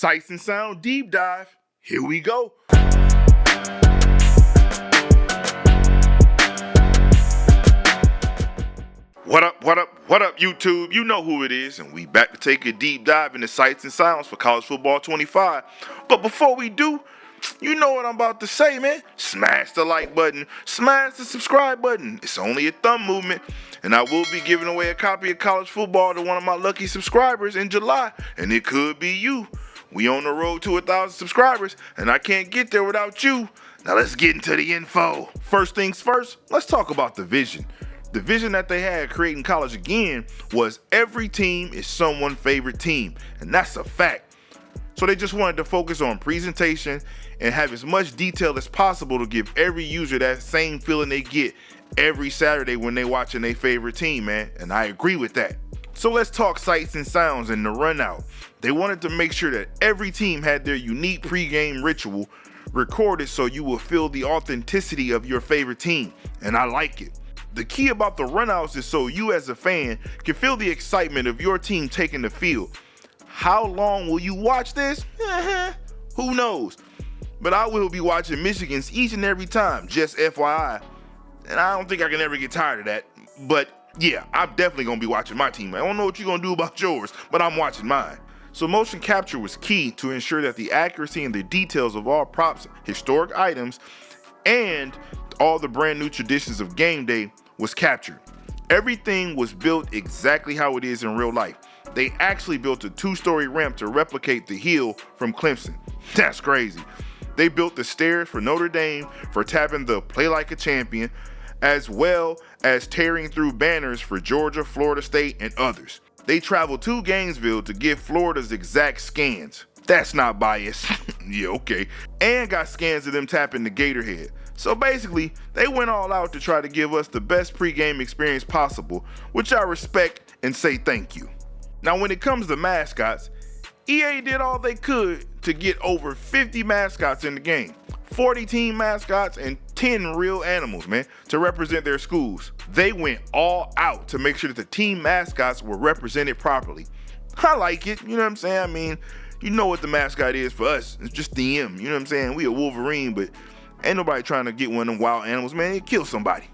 Sights and Sound Deep Dive. Here we go. What up, YouTube? You know who it is, and we back to take a deep dive into sights and sounds for College Football 25. But before we do, you know what I'm about to say, man. Smash the like button, smash the subscribe button. It's only a thumb movement, and I will be giving away a copy of College Football to one of my lucky subscribers in July, and it could be you. We on the road to 1,000 subscribers, and I can't get there without you. Now let's get into the info. First things first, let's talk about the vision. The vision that they had creating college again was every team is someone's favorite team, and that's a fact. So they just wanted to focus on presentation and have as much detail as possible to give every user that same feeling they get every Saturday when they watching their favorite team, man, and I agree with that. So let's talk sights and sounds in the run out. They wanted to make sure that every team had their unique pregame ritual recorded so you will feel the authenticity of your favorite team, and I like it. The key about the runouts is so you as a fan can feel the excitement of your team taking the field. How long will you watch this? Who knows? But I will be watching Michigan's each and every time, just FYI. And I don't think I can ever get tired of that. But yeah, I'm definitely going to be watching my team. I don't know what you're going to do about yours, but I'm watching mine. So motion capture was key to ensure that the accuracy and the details of all props, historic items, and all the brand new traditions of game day was captured. Everything was built exactly how it is in real life. They actually built a 2-story ramp to replicate the hill from Clemson. That's crazy. They built the stairs for Notre Dame for tapping the play like a champion, as well as tearing through banners for Georgia, Florida State, and others. They traveled to Gainesville to get Florida's exact scans. That's not biased. Yeah, okay. And got scans of them tapping the Gatorhead. So basically, they went all out to try to give us the best pregame experience possible, which I respect and say thank you. Now, when it comes to mascots, EA did all they could to get over 50 mascots in the game. 40 team mascots and 10 real animals, man, to represent their schools. They went all out to make sure that the team mascots were represented properly. I like it, you know what I'm saying? I mean, you know what the mascot is for us. It's just the M, you know what I'm saying? We a Wolverine, but ain't nobody trying to get one of them wild animals, man. It kills somebody.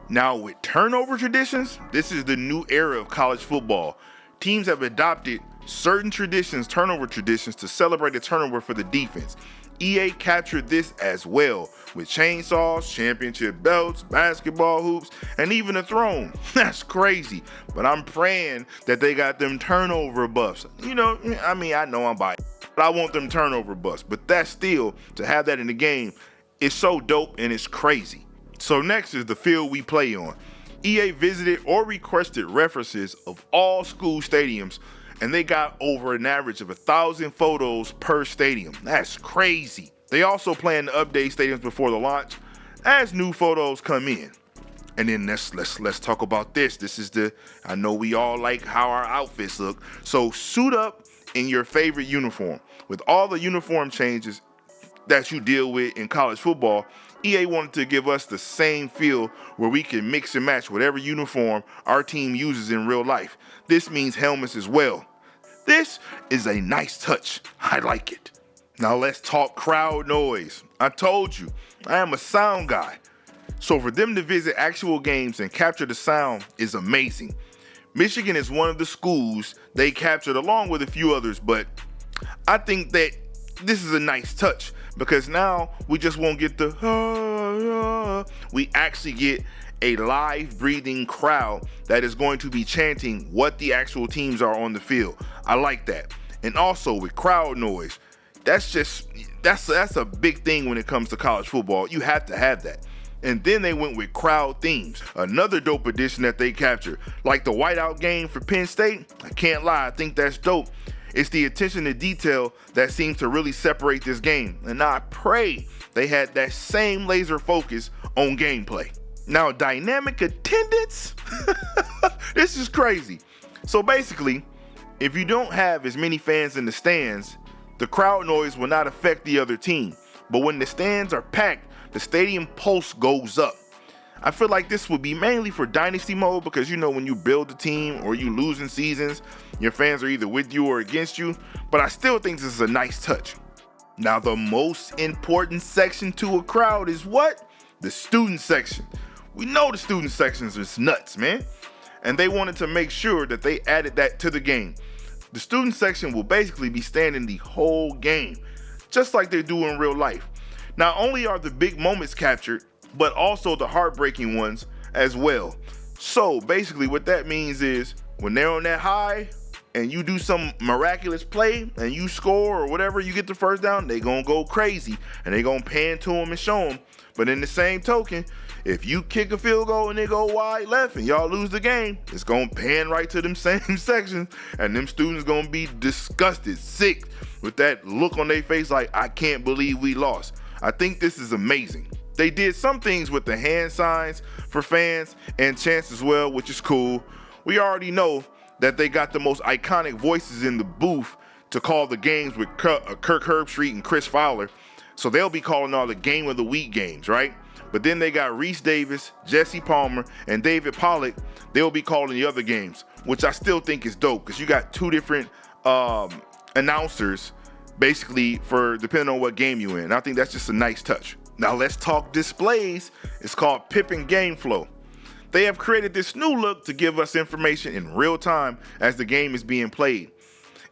Now, with turnover traditions, this is the new era of college football. Teams have adopted certain traditions, turnover traditions, to celebrate a turnover for the defense. EA captured this as well, with chainsaws, championship belts, basketball hoops, and even a throne. That's crazy, but I'm praying that they got them turnover buffs. You know, I mean, I know I'm biased, but I want them turnover buffs, but that's still, to have that in the game, is so dope and it's crazy. So next is the field we play on. EA visited or requested references of all school stadiums, and they got over an average of 1,000 photos per stadium. That's crazy. They also plan to update stadiums before the launch as new photos come in. And then let's talk about this. This is I know we all like how our outfits look. So suit up in your favorite uniform. With all the uniform changes that you deal with in college football, EA wanted to give us the same feel where we can mix and match whatever uniform our team uses in real life. This means helmets as well. This is a nice touch. I like it. Now let's talk crowd noise. I told you, I am a sound guy. So for them to visit actual games and capture the sound is amazing. Michigan is one of the schools they captured along with a few others, but I think that this is a nice touch because now we just won't get we actually get a live breathing crowd that is going to be chanting what the actual teams are on the field. I like that. And also with crowd noise, that's a big thing when it comes to college football. You have to have that. And then they went with crowd themes, another dope addition that they captured. Like the whiteout game for Penn State, I can't lie, I think that's dope. It's the attention to detail that seems to really separate this game. And I pray they had that same laser focus on gameplay. Now, dynamic attendance? This is crazy. So basically, if you don't have as many fans in the stands, the crowd noise will not affect the other team. But when the stands are packed, the stadium pulse goes up. I feel like this would be mainly for dynasty mode because you know when you build a team or you losing seasons, your fans are either with you or against you, but I still think this is a nice touch. Now the most important section to a crowd is what? The student section. We know the student sections is nuts, man. And they wanted to make sure that they added that to the game. The student section will basically be standing the whole game, just like they do in real life. Not only are the big moments captured, but also the heartbreaking ones as well. So basically what that means is when they're on that high and you do some miraculous play and you score or whatever, you get the first down, they gonna go crazy and they gonna pan to them and show them. But in the same token, if you kick a field goal and they go wide left and y'all lose the game, it's gonna pan right to them same sections and them students gonna be disgusted, sick, with that look on their face like, I can't believe we lost. I think this is amazing. They did some things with the hand signs for fans and chants as well, which is cool. We already know that they got the most iconic voices in the booth to call the games with Kirk Herbstreit and Chris Fowler. So they'll be calling all the Game of the Week games, right? But then they got Reese Davis, Jesse Palmer, and David Pollock. They'll be calling the other games, which I still think is dope because you got two different announcers basically for depending on what game you're in. I think that's just a nice touch. Now let's talk displays. It's called Pippin Game Flow. They have created this new look to give us information in real time as the game is being played.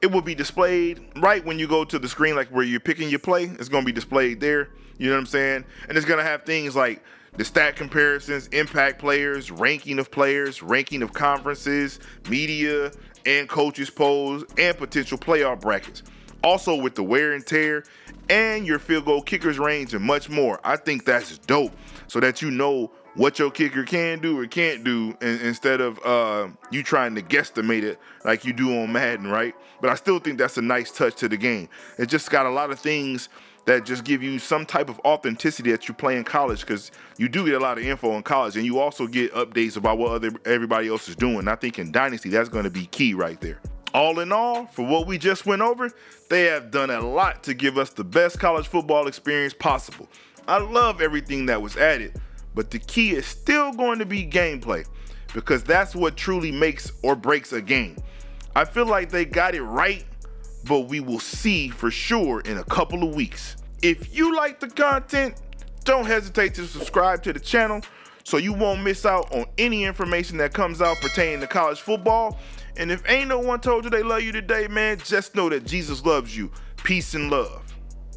It will be displayed right when you go to the screen, like where you're picking your play. It's going to be displayed there. You know what I'm saying? And it's going to have things like the stat comparisons, impact players, ranking of conferences, media, and coaches polls, and potential playoff brackets. Also with the wear and tear and your field goal kicker's range and much more. I think that's dope so that you know what your kicker can do or can't do instead of you trying to guesstimate it like you do on Madden, right? But I still think that's a nice touch to the game. It just got a lot of things that just give you some type of authenticity that you play in college because you do get a lot of info in college and you also get updates about what everybody else is doing. I think in Dynasty, that's going to be key right there. All in all, for what we just went over, they have done a lot to give us the best college football experience possible. I love everything that was added, but the key is still going to be gameplay because that's what truly makes or breaks a game. I feel like they got it right, but we will see for sure in a couple of weeks. If you like the content, don't hesitate to subscribe to the channel so you won't miss out on any information that comes out pertaining to college football. And if ain't no one told you they love you today, man, just know that Jesus loves you. Peace and love.